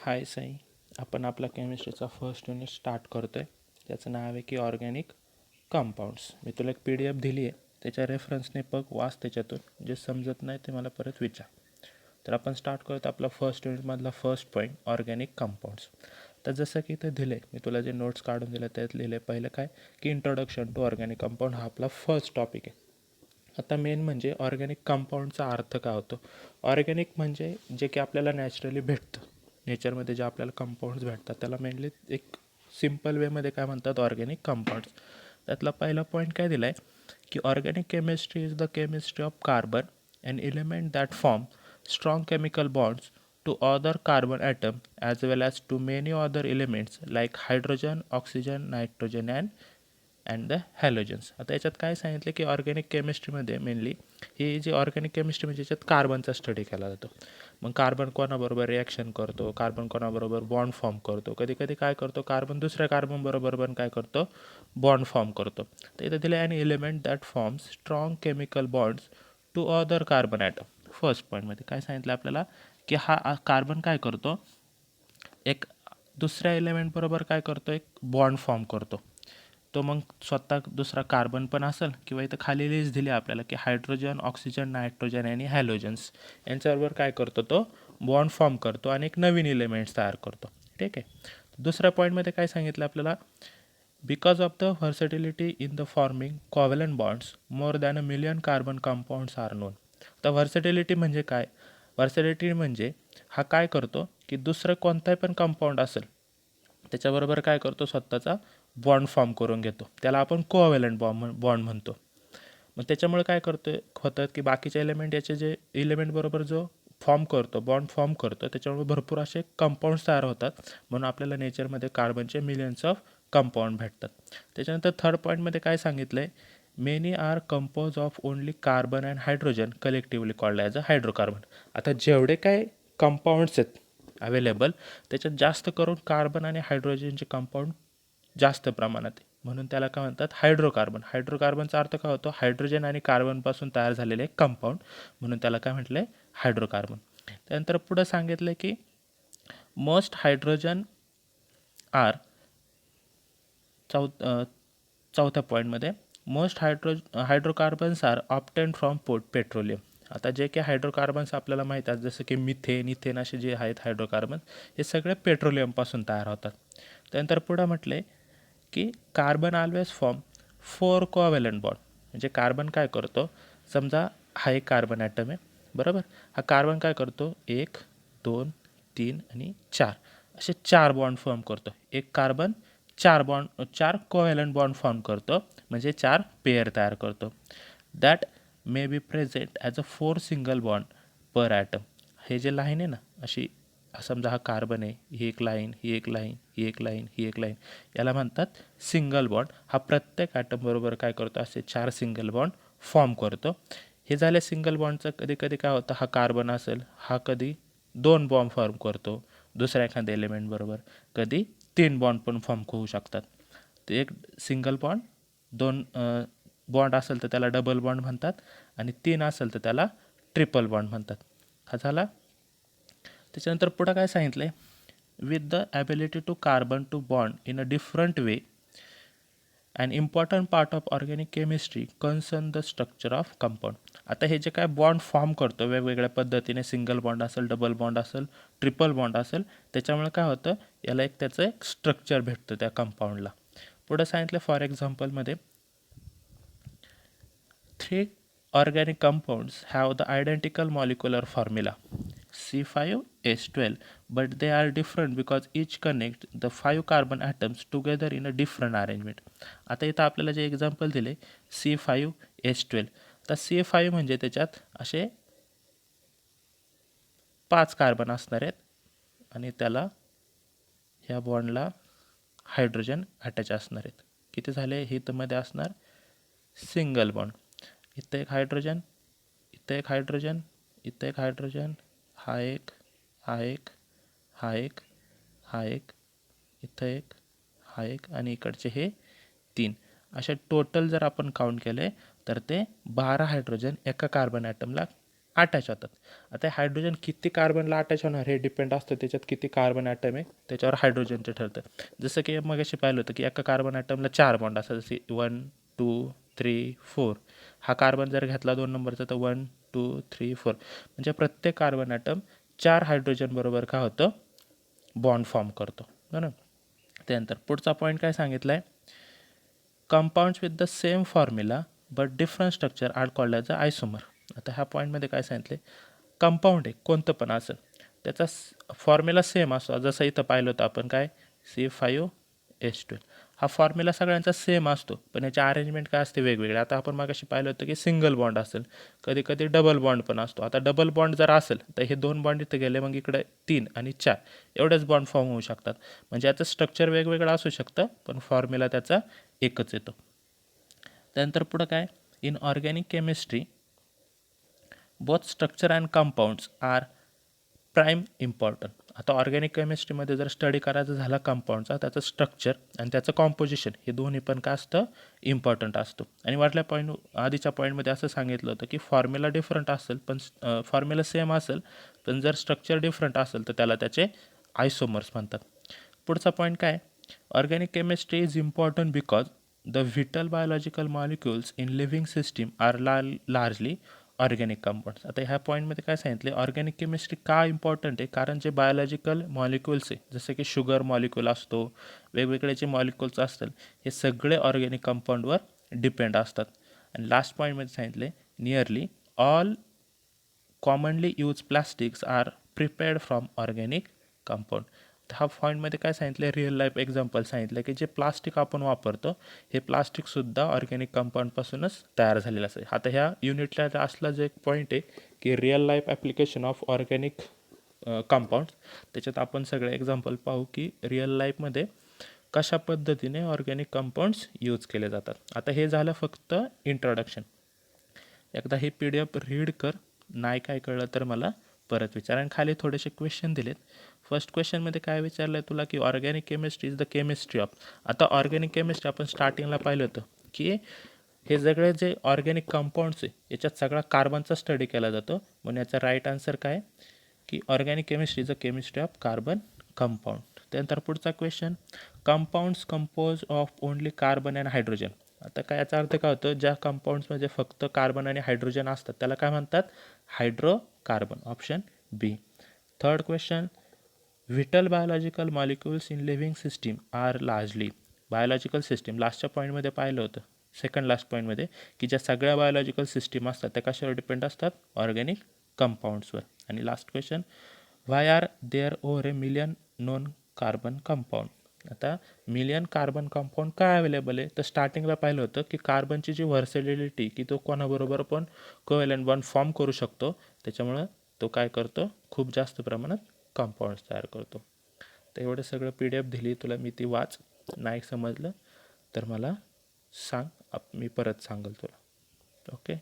हाय साई, आपण आपला केमिस्ट्रीचा first unit start करतो आहे. त्याचं नाव आहे की ऑर्गॅनिक कंपाऊंड्स. मी तुला एक PDF दिली आहे, त्याच्या रेफरन्सने बघ, वाच त्याच्यातून. जे समजत नाही ते मला परत विचार. तर आपण स्टार्ट करतो आपला फर्स्ट युनिटमधला फर्स्ट पॉईंट, ऑर्गॅनिक कंपाऊंड्स. तर जसं की इथे दिले, मी तुला जे नोट्स काढून दिले त्यात लिहिले पहिलं काय की इंट्रोडक्शन टू ऑर्गॅनिक कंपाऊंड हा आपला फर्स्ट टॉपिक आहे. आता मेन म्हणजे ऑर्गॅनिक कंपाऊंडचा अर्थ काय होतो. ऑर्गॅनिक म्हणजे जे की आपल्याला नॅचरली भेटतं, नेचरमध्ये जे आपल्याला कंपाऊंड्स भेटतात त्याला मेनली एक सिम्पल वेमध्ये काय म्हणतात, ऑर्गॅनिक कंपाऊंड्स. त्यातला पहिला पॉईंट काय दिला आहे की organic chemistry is the chemistry of carbon and element that form strong chemical bonds to other carbon atom as well as to many other elements like hydrogen, oxygen, nitrogen and the halogens. आता याच्यात काय सांगितलं की organic केमिस्ट्रीमध्ये mainly ही जी organic chemistry म्हणजे याच्यात कार्बनचा स्टडी केला जातो. मग कार्बन कोणाबरोबर रिॲक्शन करतो, कार्बन कोणाबरोबर बॉन्ड फॉर्म करतो, कधी कधी काय करतो कार्बन दुसऱ्या कार्बनबरोबर पण काय करतो, बॉन्ड फॉर्म करतो. तर इथं दिलं an element that forms strong chemical bonds to other carbon atom. First पॉईंटमध्ये काय सांगितलं आपल्याला की हा कार्बन काय करतो, एक दुसऱ्या एलिमेंटबरोबर काय करतो, एक बॉन्ड फॉर्म करतो. तो मग स्वतः दुसरा कार्बन पण असेल किंवा इथं खाली लिस्ट दिली आपल्याला की हायड्रोजन, ऑक्सिजन, नायट्रोजन आणि हॅलोजन्स यांच्याबरोबर काय करतो, तो बॉन्ड फॉर्म करतो आणि एक नवीन एलिमेंट्स तयार करतो. ठीक आहे. दुसऱ्या पॉईंटमध्ये काय सांगितलं आपल्याला, because of the versatility in the forming covalent bonds more than 1,000,000 carbon compounds are known. तर व्हर्सॅटिलिटी म्हणजे काय, व्हर्सॅटिलिटी म्हणजे हा काय करतो की दुसरं कोणताही पण कंपाऊंड असेल त्याच्याबरोबर काय करतो, स्वतःचा बॉन्ड फॉर्म करून घेतो. त्याला आपण कोव्हॅलंट बॉन्ड म्हणतो. मग त्याच्यामुळे काय करतो होतं की बाकीचे एलिमेंट याचे जे एलिमेंटबरोबर जो फॉर्म करतो, बॉन्ड फॉर्म करतो, त्याच्यामुळे भरपूर असे कंपाऊंड्स तयार होतात. म्हणून आपल्याला नेचरमध्ये कार्बनचे मिलियन्स ऑफ कंपाऊंड भेटतात. त्याच्यानंतर थर्ड पॉईंटमध्ये काय सांगितलं आहे, many are compose of only carbon and hydrogen collectively called as a hydrocarbon. आता जेवढे काय कंपाऊंड्स आहेत अवेलेबल, त्याच्यात जास्त करून कार्बन आणि हायड्रोजनचे कंपाऊंड जास्त प्रमाणात आहे, म्हणून त्याला काय म्हणतात, हायड्रोकार्बन. हायड्रोकार्बनचा अर्थ काय होतो, हायड्रोजन आणि कार्बनपासून तयार झालेले एक कंपाऊंड, म्हणून त्याला काय म्हटलं आहे, हायड्रोकार्बन. त्यानंतर पुढं सांगितलं की मोस्ट हायड्रोजन आर, चौथ्या पॉईंटमध्ये most hydrocarbons are obtain from petroleum. आता जे काही हायड्रोकार्बन्स आपल्याला माहीत आहेत, जसं की मिथेन, इथेन असे जे आहेत हायड्रोकार्बन, हे सगळे पेट्रोलियमपासून तयार होतात. त्यानंतर पुढं म्हटले की carbon always form 4 covalent bond. म्हणजे कार्बन काय करतो, समजा हा एक कार्बन ॲटम आहे, बरोबर. हा कार्बन काय करतो, 1, 2, 3 आणि 4 असे 4 बॉन्ड फॉर्म करतो. एक कार्बन 4 कोव्हॅलंट बॉन्ड फॉर्म करतो, म्हणजे 4 पेअर तयार करतो. That may be present as a 4 single bond per atom. हे जे लाईन आहे ना, अशी समजा हा कार्बन आहे, ही एक लाईन, ही एक लाईन, ही एक लाईन, ही एक लाईन, याला म्हणतात सिंगल बॉन्ड. हा प्रत्येक ॲटमबरोबर काय करतो, असे 4 सिंगल बॉन्ड फॉर्म करतो. हे झाले सिंगल बॉन्डचं. कधी कधी काय होतं, हा कार्बन असेल, हा कधी 2 बॉम्ब फॉर्म करतो दुसऱ्या एखाद्या एलिमेंटबरोबर, कधी 3 बॉन्ड पण फॉर्म होऊ शकतात. ते एक सिंगल बॉन्ड, 2 बॉन्ड असेल तर त्याला डबल बॉन्ड म्हणतात, आणि 3 असेल तर त्याला ट्रिपल बॉन्ड म्हणतात. हा झाला. त्याच्यानंतर पुढं काय सांगितलं आहे, with the ability to carbon to bond in a different way and important part of organic chemistry concern the structure of compound. आता हे जे काय बॉन्ड फॉर्म करतो वेगवेगळ्या पद्धतीने, सिंगल बॉन्ड असेल, डबल बॉन्ड असेल, ट्रिपल बॉन्ड असेल, त्याच्यामुळे काय होतं, याला एक त्याचं एक स्ट्रक्चर भेटतं त्या कंपाऊंडला. पुढं सांगितलं, for एक्झाम्पलमध्ये 3 organic compounds have the identical molecular formula C5H12, but they are different because each connect the 5 carbon atoms together in a different arrangement. आता इथं आपल्याला जे एक्झाम्पल दिले C5H12, तर C5 म्हणजे त्याच्यात असे 5 कार्बन असणार आहेत आणि त्याला ह्या बॉन्डला हायड्रोजन अटॅच असणार आहेत. किती झाले, हे तर मध्ये असणार सिंगल बॉन्ड. इथं एक हायड्रोजन, इथं एक हायड्रोजन, इथं एक हायड्रोजन, हा एक, हा एक, हा एक, हा एक, इथं एक, हा एक, आणि इकडचे हे 3. असे टोटल जर आपण काउंट केले तर ते 12 हायड्रोजन एका कार्बन ॲटमला अटॅच होतात. आता हायड्रोजन किती कार्बनला अटॅच होणार हे डिपेंड असतं त्याच्यात किती कार्बन ॲटम आहे त्याच्यावर हायड्रोजनचं ठरतं. जसं की मग अशी पाहिलं होतं की एका कार्बन ॲटमला 4 बॉन्ड असतात, जसे 1 2 3 4. हा कार्बन जर घेतला 2 नंबरचा तर 1 2 3 4, म्हणजे प्रत्येक कार्बन ॲटम 4 हायड्रोजन बरोबर काय होतं, बॉन्ड फॉर्म करतो बरोबर. त्यानंतर पुढचा पॉईंट काय सांगितलं आहे, compounds with the same formula but different structure are called as a isomer. आता ह्या पॉईंटमध्ये काय सांगितले, कंपाऊंड आहे कोणतं पण असेल त्याचा फॉर्म्युला सेम असतो, जसं इथं पाहिलं होतं आपण काय C5H12. हा फॉर्म्युला सगळ्यांचा सेम असतो पण याची अरेंजमेंट काय असते वेगवेगळे. आता आपण मागाशी पाहिलं होतं की सिंगल बॉन्ड असेल, कधी कधी डबल बॉन्ड पण असतो. आता डबल बॉन्ड जर असेल तर हे 2 बॉन्ड इथं गेले, मग इकडे 3 आणि 4 एवढेच बॉन्ड फॉर्म होऊ शकतात. म्हणजे याचं स्ट्रक्चर वेगवेगळं असू शकतं पण फॉर्म्युला त्याचा एकच येतो. त्यानंतर पुढं काय, in organic chemistry both structure and compounds are prime important. आता ऑर्गॅनिक केमिस्ट्रीमध्ये जर स्टडी करायचं झाला कंपाऊंडचा, त्याचं स्ट्रक्चर आणि त्याचं कॉम्पोजिशन हे दोन्ही पण काय असतं, इम्पॉर्टंट असतो. आणि वाटल्या आधीच्या पॉईंटमध्ये असं सांगितलं होतं की फॉर्म्युला डिफरंट असेल पण फॉर्म्युला सेम असेल पण जर स्ट्रक्चर डिफरंट असेल तर त्याला त्याचे आयसोमर्स म्हणतात. पुढचा पॉईंट काय, organic chemistry is important because the vital biological molecules in living system are largely organic compounds. आता ह्या पॉईंटमध्ये काय सांगितले, ऑर्गॅनिक केमिस्ट्री का इम्पॉर्टंट आहे, कारण जे बायोलॉजिकल मॉलिक्युल्स आहे जसे की शुगर मॉलिक्यूल असतो, वेगवेगळे जे मॉलिक्युल्स असतात हे सगळे ऑर्गॅनिक कंपाऊंडवर डिपेंड असतात. आणि लास्ट पॉईंटमध्ये सांगितले, nearly all commonly use plastics are prepared from organic compound. हा पॉईंटमध्ये काय सांगितलं, रिअल लाईफ एक्झाम्पल सांगितलं की जे प्लास्टिक आपण वापरतो हे प्लास्टिकसुद्धा ऑर्गॅनिक कंपाऊंडपासूनच तयार झालेलं असेल. आता ह्या युनिटला असला जो एक पॉईंट आहे की real life application of organic compound, त्याच्यात आपण सगळे एक्झाम्पल पाहू की रिअल लाईफमध्ये कशा पद्धतीने ऑर्गॅनिक कंपाऊंड्स यूज केले जातात. आता हे झालं फक्त इंट्रोडक्शन. एकदा हे PDF रीड कर, नाही काय कळलं तर मला परत विचार. आणि खाली थोडेसे क्वेश्चन दिलेत. फर्स्ट क्वेश्चनमध्ये काय विचारलं आहे तुला की organic chemistry is the chemistry of. आता ऑर्गॅनिक केमिस्ट्री आपण स्टार्टिंगला पाहिलं होतं की हे सगळे जे ऑर्गॅनिक कंपाऊंड्स आहे याच्यात सगळा कार्बनचा स्टडी केला जातो, म्हणून याचा राईट आन्सर काय की organic chemistry is the chemistry of carbon compound. त्यानंतर पुढचा question, compounds compose of only carbon and hydrogen. आता काय याचा अर्थ काय होतं, ज्या कंपाऊंड्समध्ये फक्त कार्बन आणि हायड्रोजन असतात त्याला काय म्हणतात, hydrocarbon. Option B. Third question, vital biological molecules in living system are largely. Biological system लास्टच्या पॉईंटमध्ये पाहिलं होतं, सेकंड लास्ट पॉईंटमध्ये, की ज्या सगळ्या बायोलॉजिकल सिस्टीम असतात त्या कशावर डिपेंड असतात, ऑर्गॅनिक कंपाऊंड्सवर. आणि last question, why are there over a million non carbon compound. आता मिलियन कार्बन कंपाऊंड काय अवेलेबल आहे, तर स्टार्टिंगला पाहिलं होतं की कार्बनची जी व्हर्सॅटिलिटी की तो कोणाबरोबर पण कोव्हॅलंट बॉन्ड फॉर्म करू शकतो, त्याच्यामुळं तो काय करतो, खूप जास्त प्रमाणात कंपाऊंड्स तयार करतो. तर एवढं सगळं PDF दिली तुला, मी ती वाच. नाही समजलं तर मला सांग, मी परत सांगेल तुला. ओके.